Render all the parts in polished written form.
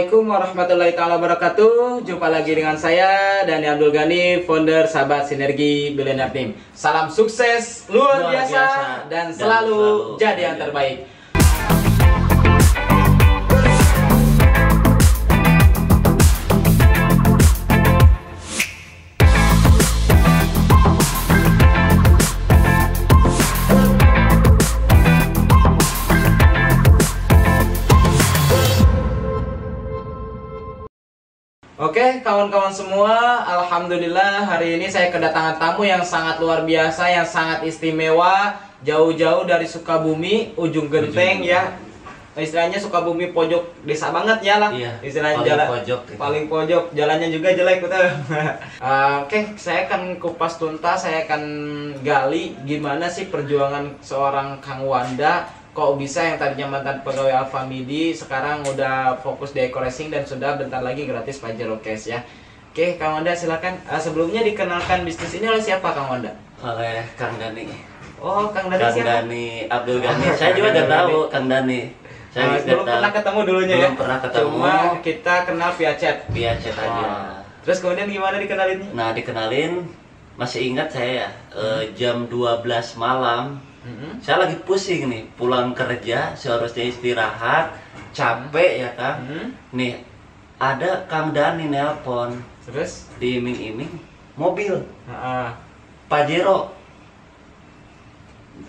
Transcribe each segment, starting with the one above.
Assalamualaikum warahmatullahi wabarakatuh. Jumpa lagi dengan saya Dani Abdul Ghani, founder Sahabat Sinergi Billionaire Team. Salam sukses luar biasa dan selalu jadi yang terbaik. Oke, kawan-kawan semua, alhamdulillah hari ini saya kedatangan tamu yang sangat luar biasa, yang sangat istimewa, jauh-jauh dari Sukabumi, ujung genteng ya. Istilahnya Sukabumi pojok desa banget ya lah. Iya, istilahnya paling jalan pojok, paling pojok, jalannya juga jelek betul. Oke, saya akan kupas tuntas, saya akan gali gimana sih perjuangan seorang Kang Wanda. Kok bisa yang tadinya mantan pegawai Alfamidi sekarang udah fokus di eco racing dan sudah bentar lagi gratis Pajero Cash ya. Oke, Kang Wanda silakan. Sebelumnya dikenalkan bisnis ini oleh siapa, Kang Wanda? Oleh Kang Dani. Oh, Kang Dani Kang siapa? Dani Abdul Ghani. Saya juga nggak tahu Kang Dani. Saya Belum pernah ketemu dulunya ya? Belum pernah ketemu. Cuma kita kenal via chat. Via chat aja. Terus kemudian gimana dikenalinnya? Nah, dikenalin masih ingat saya ya, jam 12 malam. Saya lagi pusing nih, pulang kerja, seharusnya istirahat, capek ya Kang. Nih, ada Kang Dani nelpon. Terus? Diiming-iming mobil Pajero.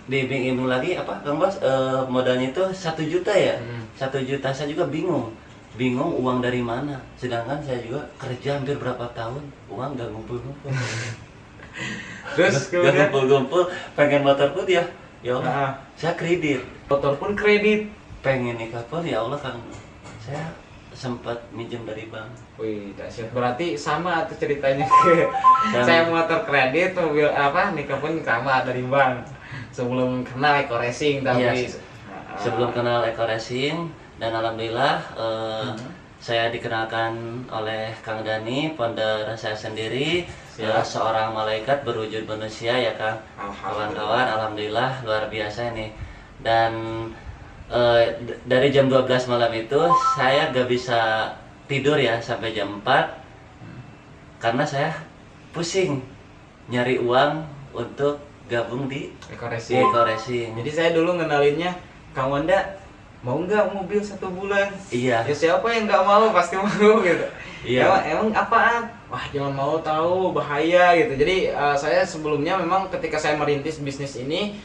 Diiming-iming lagi apa Kang Bos? Modalnya itu 1 juta ya. 1 juta, saya juga bingung uang dari mana. Sedangkan saya juga kerja hampir berapa tahun, uang gak ngumpul-ngumpul. Terus Gak kemudian ngumpul-ngumpul, pengen motor pun ya Allah, saya kredit. motor pun kredit. Pengen nikah pun ya Allah Kang, saya sempat minjem dari bank. Wih, dahsyat. Berarti sama tuh ceritanya. Saya motor kredit, mobil apa nikah pun sama dari bank. Sebelum kenal eco racing tapi Sebelum kenal eco racing, dan alhamdulillah saya dikenalkan oleh Kang Dani, founder saya sendiri. Seorang malaikat berwujud manusia ya Kang. Kawan-kawan, alhamdulillah luar biasa ini. Dan dari jam 12 malam itu saya gak bisa tidur ya sampai jam 4 karena saya pusing nyari uang untuk gabung di eco racing. Jadi saya dulu ngenalinnya, Kang Wanda mau nggak mobil 1 bulan? Iya. Ya siapa yang nggak mau, pasti mau gitu. Iya. Emang apaan? Wah, jangan mau, tahu bahaya gitu. Jadi saya sebelumnya memang ketika saya merintis bisnis ini,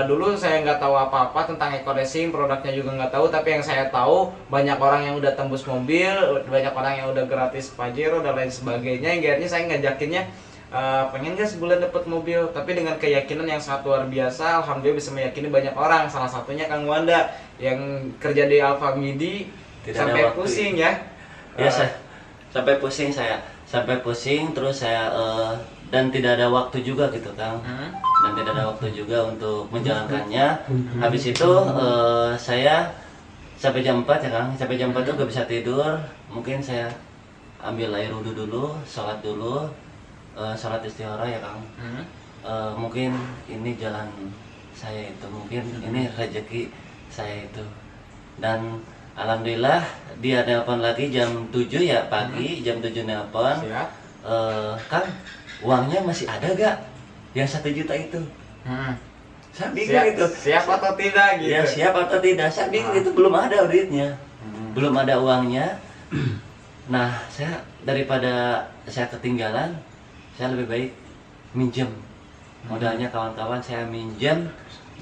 dulu saya nggak tahu apa-apa tentang eco racing, produknya juga nggak tahu. Tapi yang saya tahu banyak orang yang udah tembus mobil, banyak orang yang udah gratis Pajero dan lain sebagainya. Yang akhirnya saya ngajakinnya, pengen gak sebulan dapat mobil, tapi dengan keyakinan yang sangat luar biasa. Alhamdulillah bisa meyakini banyak orang, salah satunya Kang Wanda yang kerja di Alfamidi sampai pusing ya. Ya, sampai pusing terus saya dan tidak ada waktu juga gitu Kang. Dan tidak ada waktu juga untuk menjalankannya. Habis itu saya sampai jam 4 ya Kang. Sampai jam 4 tuh gak bisa tidur. Mungkin saya ambil air wudhu dulu, sholat dulu. Sholat istikharah ya Kang. Mungkin ini jalan saya itu, mungkin ini rezeki saya itu. Dan alhamdulillah dia nelpon lagi jam 7 ya pagi, jam 7 nelpon. Kang, uangnya masih ada gak? Yang 1 juta itu. Saya bingung itu. Siap atau tidak gitu? Ya siap atau tidak, saya bingung itu, belum ada duitnya, belum ada uangnya. Nah, saya daripada saya ketinggalan, saya lebih baik minjem modalnya kawan-kawan. Saya minjem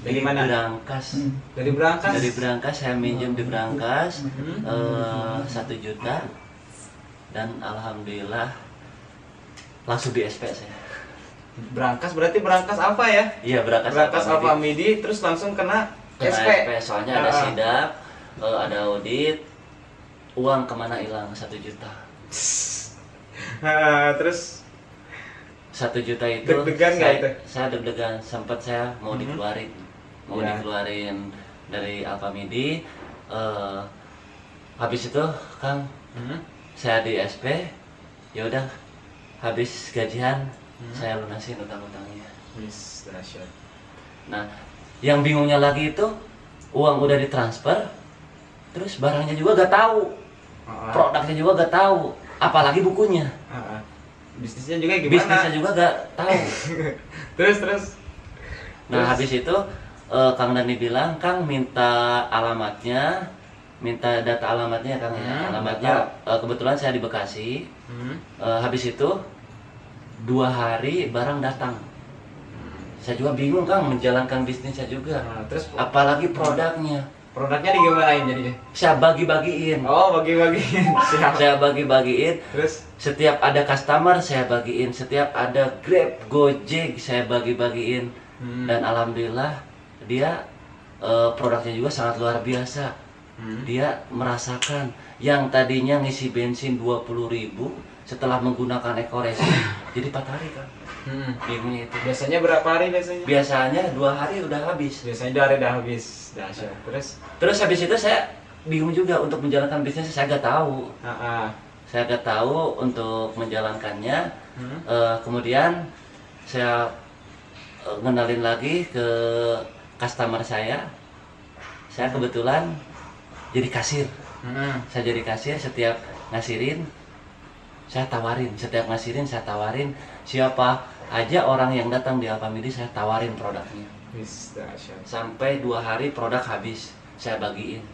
dari mana? Berangkas. Dari Berangkas? Dari Berangkas saya minjem di Berangkas 1 juta. Dan alhamdulillah langsung di SP saya. Berangkas berarti Berangkas apa ya? Iya, Berangkas Alfamidi, terus langsung kena SP. Soalnya ada sidak, ada audit, uang kemana hilang 1 juta. Terus 1 juta itu deg-degan nggak itu? Saya deg-degan, sempat saya mau dikeluarin, dikeluarin dari Alfamidi. Habis itu Kang, saya di SP, ya udah habis gajian saya lunasin utang-utangnya. Nah, yang bingungnya lagi itu uang udah ditransfer, terus barangnya juga gak tahu. produknya juga gak tahu, apalagi bukunya. Bisnisnya juga gimana? Bisnisnya juga gak tahu. terus. Nah habis itu Kang Dani bilang, Kang minta alamatnya, minta data alamatnya Kang ya. Alamatnya kebetulan saya di Bekasi. Habis itu 2 hari barang datang. Saya juga bingung Kang menjalankan bisnis saya juga. Terus apalagi produknya. Produknya digimanain jadinya? Saya bagi-bagiin. Oh, bagi-bagiin. Siap. Saya bagi-bagiin. Terus setiap ada customer saya bagiin, setiap ada Grab, Gojek saya bagi-bagiin. Dan alhamdulillah dia produknya juga sangat luar biasa. Dia merasakan yang tadinya ngisi bensin 20.000 setelah menggunakan Eco-Racing jadi 4 hari kan. Ini itu. Biasanya berapa hari biasanya? Biasanya 2 hari udah habis. Biasanya 2 hari udah habis. Dahsyat. Terus habis itu saya bingung juga untuk menjalankan bisnis, saya gak tahu. Saya gak tahu untuk menjalankannya. Kemudian saya ngenalin lagi ke customer saya. Saya kebetulan jadi kasir. Saya jadi kasir, setiap ngasirin saya tawarin, siapa aja orang yang datang di Alfamidi saya tawarin produknya. Sampai 2 hari produk habis saya bagiin.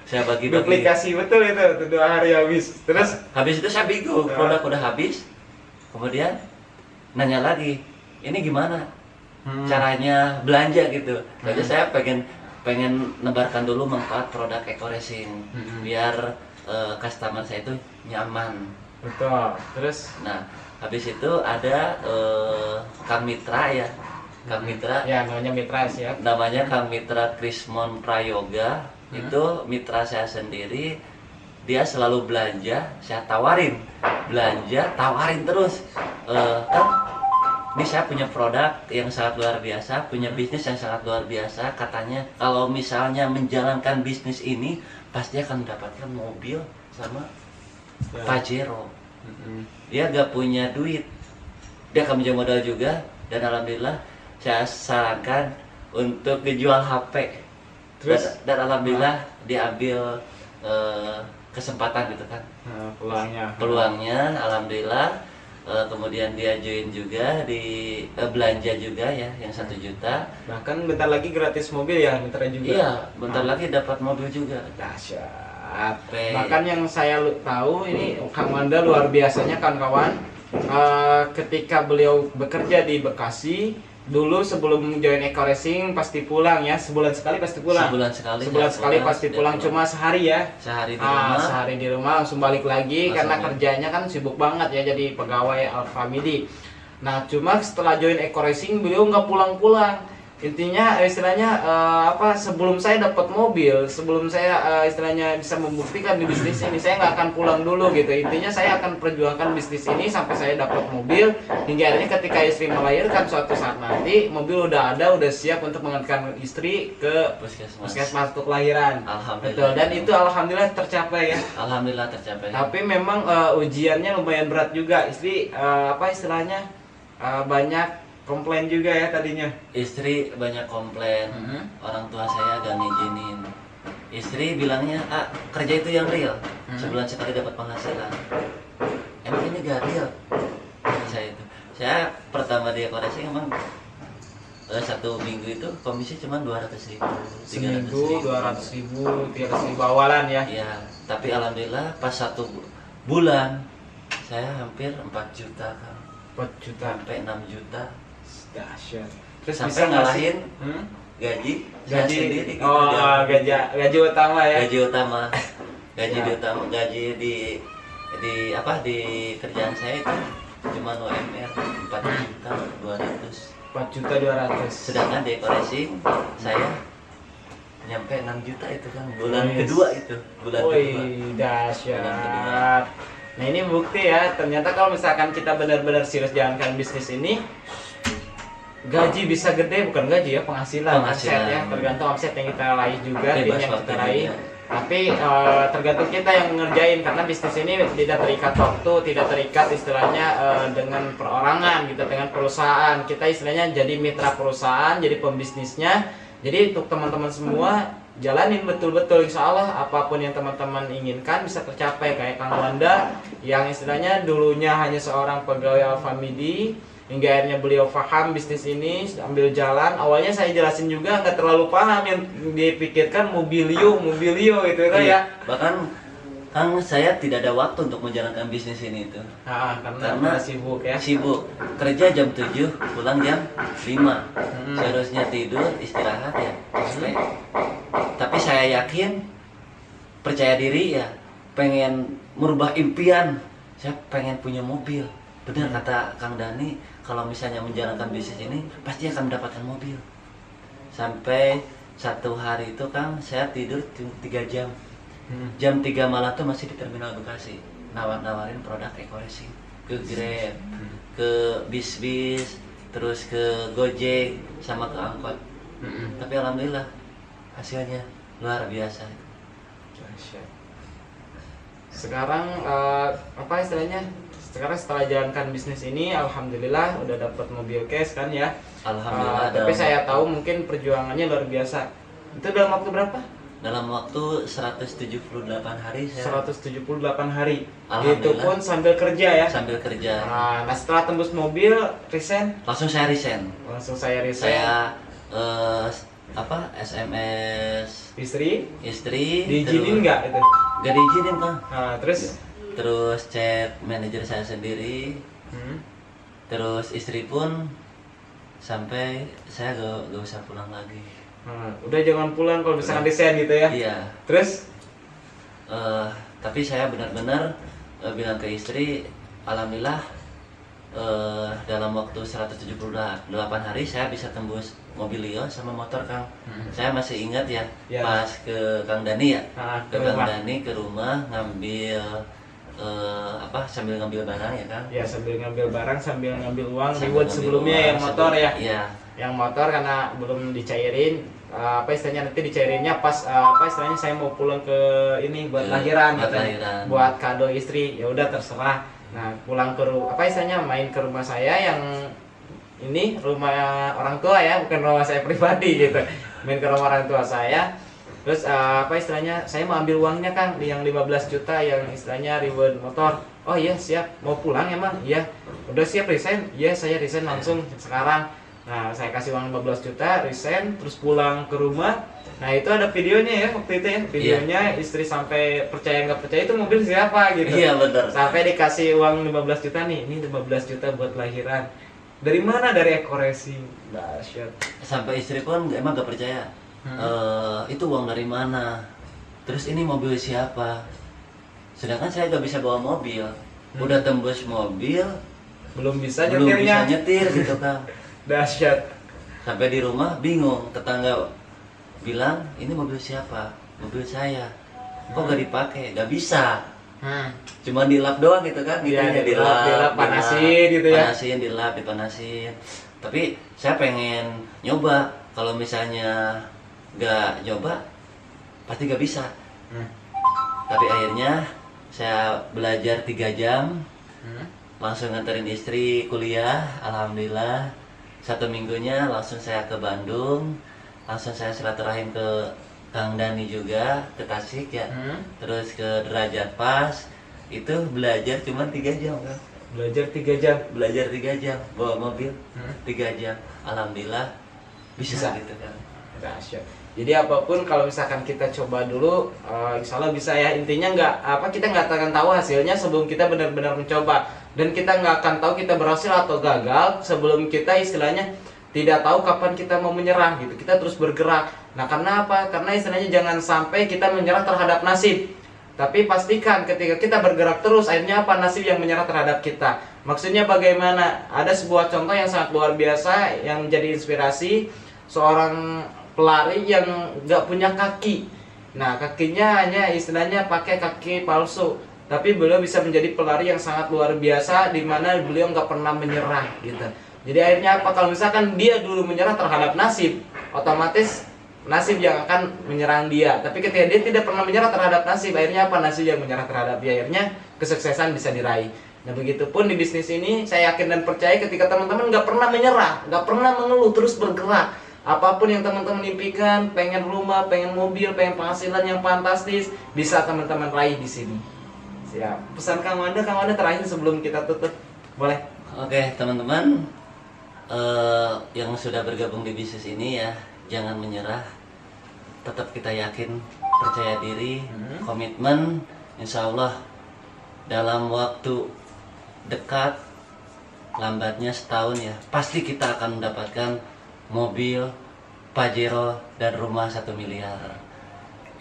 Saya bagi-bagi. Duplikasi betul itu 2 hari habis. Terus habis itu saya bingung, produk udah habis. Kemudian nanya lagi, ini gimana caranya belanja gitu. Jadi saya pengen nebarkan dulu manfaat produk Eco-Racing biar customer saya itu nyaman. Betul. Terus nah habis itu ada Kang Mitra ya. Kang Mitra ya, namanya Mitra siap. Namanya Kang Mitra Krismon Prayoga. Itu mitra saya sendiri. Dia selalu belanja, saya tawarin. Tawarin terus. Kan ini saya punya produk yang sangat luar biasa, punya bisnis yang sangat luar biasa. Katanya kalau misalnya menjalankan bisnis ini pasti akan mendapatkan mobil sama Pajero. Dia gak punya duit, dia akan punya modal juga. Dan alhamdulillah saya sarankan untuk dijual HP. Dan alhamdulillah diambil kesempatan gitu kan, peluangnya alhamdulillah. Kemudian dia join juga di belanja juga ya, yang 1 juta. Bahkan bentar lagi gratis mobil ya, Mitra juga. Iya, bentar lagi dapat mobil juga. Dahsyat. Bahkan yang saya tahu ini Kang Wanda luar biasanya kawan-kawan. Ketika beliau bekerja di Bekasi, dulu sebelum join Eco-Racing pasti pulang ya, sebulan sekali pasti pulang. Sebulan sekali pasti pulang, cuma sehari ya. Sehari di rumah langsung balik lagi karena kerjanya kan sibuk banget ya jadi pegawai Alfamidi. Nah, cuma setelah join Eco-Racing beliau nggak pulang-pulang. Intinya istilahnya sebelum saya dapat mobil, sebelum saya istilahnya bisa membuktikan di bisnis ini, saya nggak akan pulang dulu gitu. Intinya saya akan perjuangkan bisnis ini sampai saya dapat mobil, hingga akhirnya ketika istri melahirkan suatu saat nanti mobil udah ada, udah siap untuk mengantarkan istri ke puskesmas untuk lahiran. Betul. Dan itu alhamdulillah tercapai ya. Alhamdulillah tercapai. Tapi memang ujiannya lumayan berat juga. Istri istilahnya banyak komplain juga ya tadinya. Istri banyak komplain. Orang tua saya agak ngizinin. Istri bilangnya, kerja itu yang real. Sebulan sekali dapat penghasilan. Emang ini gak real? Saya pertama di Eco-Racing emang 1 minggu itu komisi cuma 200.000. Seminggu 200.000, 300.000 awalan ya. Iya, tapi alhamdulillah pas 1 bulan saya hampir 4 juta kan. 4 juta sampai 6 juta. Dahsyat. Terus sampai ngalahin gaji sendiri. Gaji utama ya. Gaji utama. Gaji di kerjaan saya itu cuma UMR 4.200.000. 4.200.000. Sedangkan di Eco-Racing saya nyampe 6 juta itu kan bulan kedua itu. Dahsyat. Nah, ini bukti ya, ternyata kalau misalkan kita benar-benar serius jalankan bisnis ini, gaji bisa gede, bukan gaji ya, penghasilan. Omset ya, tergantung omset yang kita raih juga, yang kita raih. Tapi tergantung kita yang ngerjain, karena bisnis ini tidak terikat waktu, tidak terikat istilahnya dengan perorangan gitu, dengan perusahaan. Kita istilahnya jadi mitra perusahaan, jadi pembisnisnya. Jadi untuk teman-teman semua jalanin betul-betul, insya Allah apapun yang teman-teman inginkan bisa tercapai. Kayak Kang Wanda yang istilahnya dulunya hanya seorang pegawai Alfamidi, hingga akhirnya beliau paham bisnis ini, ambil jalan. Awalnya saya jelasin juga nggak terlalu paham, yang dipikirkan mobilio gitu kan ya. Bahkan Kang, saya tidak ada waktu untuk menjalankan bisnis ini itu. Karena sibuk ya. Sibuk. Kerja jam 7, pulang jam 5. Seharusnya tidur, istirahat ya. Tapi saya yakin, percaya diri ya, pengen merubah impian. Saya pengen punya mobil. Benar kata Kang Dani, kalau misalnya menjalankan bisnis ini pasti akan mendapatkan mobil. Sampai satu hari itu Kang, saya tidur 3 jam. Jam 3 malam tuh masih di Terminal Bekasi, nawarin produk Eco-Racing ke Grab, ke bis-bis, terus ke Gojek, sama ke angkot. Tapi alhamdulillah hasilnya luar biasa. Sekarang apa istilahnya? Sekarang setelah jalankan bisnis ini, alhamdulillah udah dapat mobil cash kan ya. Alhamdulillah. Tapi saya tahu mungkin perjuangannya luar biasa. Itu dalam waktu berapa? Dalam waktu 178 hari saya. 178 hari. Itu pun sambil kerja ya. Sambil kerja. Nah, setelah tembus mobil, resign. Langsung saya resign. Saya SMS istri terus, diizinin nggak itu? Nggak diizinin Kang. Terus chat manajer saya sendiri. Terus istri pun sampai saya gak usah pulang lagi. Udah jangan pulang kalau misalkan resign gitu ya. Iya. Terus tapi saya benar-benar bilang ke istri, alhamdulillah dalam waktu 178 hari saya bisa tembus mobilio sama motor Kang. Saya masih ingat ya, pas ke Kang Dani ya, ke Kang Dani ke rumah ngambil sambil ngambil barang ya Kang. Ya, sambil ngambil barang, sambil ngambil uang, reward sebelumnya yang motor ya. Iya. Yang motor karena belum dicairin, istilahnya nanti dicairinnya pas istilahnya saya mau pulang ke ini buat lahiran buat kado istri. Ya udah terserah. Nah, pulang ke istilahnya main ke rumah saya yang ini rumah orang tua ya, bukan rumah saya pribadi gitu. Main ke rumah orang tua saya. Terus istilahnya saya mau ambil uangnya Kang, yang 15 juta yang istilahnya reward motor. Oh iya siap, mau pulang emang? Iya. Udah siap resign? Iya, saya resign langsung sekarang. Nah, saya kasih uang 15 juta, resign, terus pulang ke rumah. Nah, itu ada videonya ya waktu itu ya. Videonya istri sampai percaya nggak percaya itu mobil siapa gitu. Iya, benar. Sampai dikasih uang 15 juta nih, ini 15 juta buat lahiran. Dari mana? Dari Eco-Racing. Dahsyat. Sampai istri pun emang nggak percaya. Itu uang dari mana? Terus ini mobil siapa? Sedangkan saya nggak bisa bawa mobil. Udah tembus mobil, belum bisa nyetir gitu Kang. Dahsyat. Sampai di rumah bingung, tetangga bilang ini mobil siapa? Mobil saya. Kok gak dipakai? Gak bisa. Cuma dilap doang gitu kan? Gitu ya, dilap, panasin gitu ya. Panasin, dilap, dipanasin. Tapi saya pengen nyoba. Kalau misalnya gak nyoba, pasti gak bisa. Tapi akhirnya saya belajar 3 jam. Langsung nganterin istri kuliah, alhamdulillah. 1 minggunya langsung saya ke Bandung, langsung saya silaturahim ke Kang Dani juga, ke Tasik ya, terus ke Derajat Pas. Itu belajar cuma 3 jam kan? Belajar 3 jam? Belajar 3 jam, bawa mobil 3 jam, alhamdulillah bisa. Gitu kan. Dahsyat. Jadi apapun kalau misalkan kita coba dulu, insya Allah bisa ya. Intinya kita nggak akan tahu hasilnya sebelum kita benar-benar mencoba, dan kita nggak akan tahu kita berhasil atau gagal sebelum kita istilahnya tidak tahu kapan kita mau menyerah gitu. Kita terus bergerak. Nah, karena apa? Karena istilahnya jangan sampai kita menyerah terhadap nasib. Tapi pastikan ketika kita bergerak terus, akhirnya apa? Nasib yang menyerah terhadap kita. Maksudnya bagaimana? Ada sebuah contoh yang sangat luar biasa yang menjadi inspirasi, seorang pelari yang nggak punya kaki. Nah, kakinya hanya istilahnya pakai kaki palsu, tapi beliau bisa menjadi pelari yang sangat luar biasa, di mana beliau nggak pernah menyerah gitu. Jadi akhirnya apa? Kalau misalkan dia dulu menyerah terhadap nasib, otomatis nasib yang akan menyerang dia. Tapi ketika dia tidak pernah menyerah terhadap nasib, akhirnya apa? Nasib yang menyerah terhadap dia, akhirnya kesuksesan bisa diraih. Nah, begitupun di bisnis ini, saya yakin dan percaya ketika teman-teman nggak pernah menyerah, nggak pernah mengeluh, terus bergerak, apapun yang teman-teman impikan, pengen rumah, pengen mobil, pengen penghasilan yang fantastis, bisa teman-teman raih di sini. Siap. Pesan Kang Wanda terakhir sebelum kita tutup, boleh? Oke teman-teman, yang sudah bergabung di bisnis ini ya, jangan menyerah, tetap kita yakin, percaya diri, komitmen, insya Allah dalam waktu dekat, lambatnya setahun ya, pasti kita akan mendapatkan mobil, Pajero, dan rumah 1 miliar.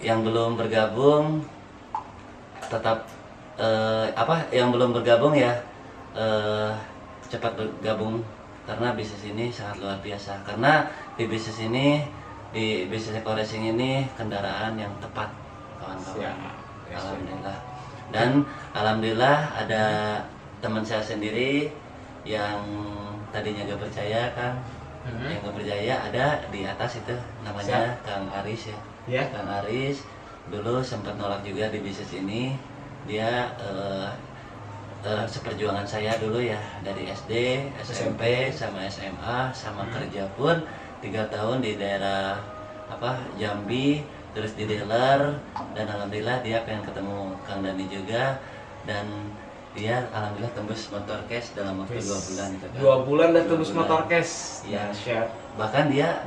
Yang belum bergabung tetap yang belum bergabung ya cepat bergabung, karena bisnis ini sangat luar biasa. Karena di bisnis ini, di bisnis eco racing ini kendaraan yang tepat kawan-kawan. Alhamdulillah. Dan alhamdulillah ada teman saya sendiri yang tadinya gak percaya kan, yang gak percaya ada di atas itu namanya Kang Aris ya. Kang Aris dulu sempat nolak juga di bisnis ini. Dia seperjuangan saya dulu ya, dari SD, SMP, sama SMA, sama kerja pun 3 tahun di daerah Jambi, terus di dealer, dan alhamdulillah dia pengen ketemu Kang Dani juga, dan dia alhamdulillah tembus motor cash dalam waktu 2 bulan itu kan. 2 bulan udah tembus motor cash. Iya. Bahkan dia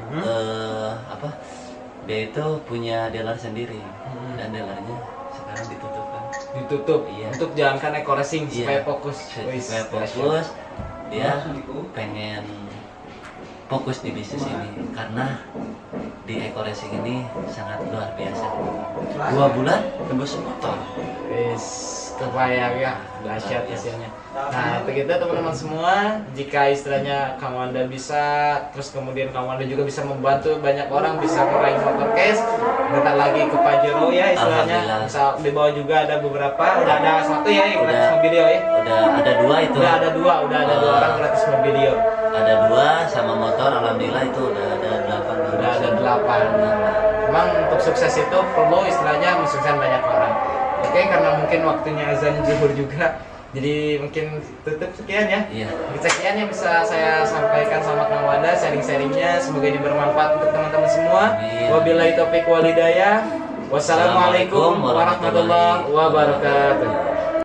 dia itu punya dealer sendiri, dan dealernya sekarang ditutup, iya. Untuk jalankan eco racing supaya fokus. Supaya fokus, dia pengen fokus di bisnis ini, karena di eco racing ini sangat luar biasa. 2 bulan tembus motor. Kebayang ya, dahsyat hasilnya. Nah, begitu teman-teman semua, jika istilahnya Kang Wanda bisa, terus kemudian Kang Wanda juga bisa membantu banyak orang bisa meraih motor cash, bentar lagi ke Pajero ya istilahnya. Bisa di bawah juga ada beberapa, udah ada 1 ya yang gratis mobilio ya. Udah ada 2 itu. Udah ada 2 orang gratis mobilio. Ada 2 sama motor, alhamdulillah itu udah ada 8. Udah ada 8. Memang untuk sukses itu perlu istilahnya mensukseskan banyak orang. Oke, karena mungkin waktunya azan zuhur juga, jadi mungkin tutup sekian ya. Iya. Sekian yang bisa saya sampaikan sama Kang Wanda, sharing-sharingnya, semoga ini bermanfaat untuk teman-teman semua. Wabillahi taufiq wal hidayah. Wassalamualaikum warahmatullahi wabarakatuh.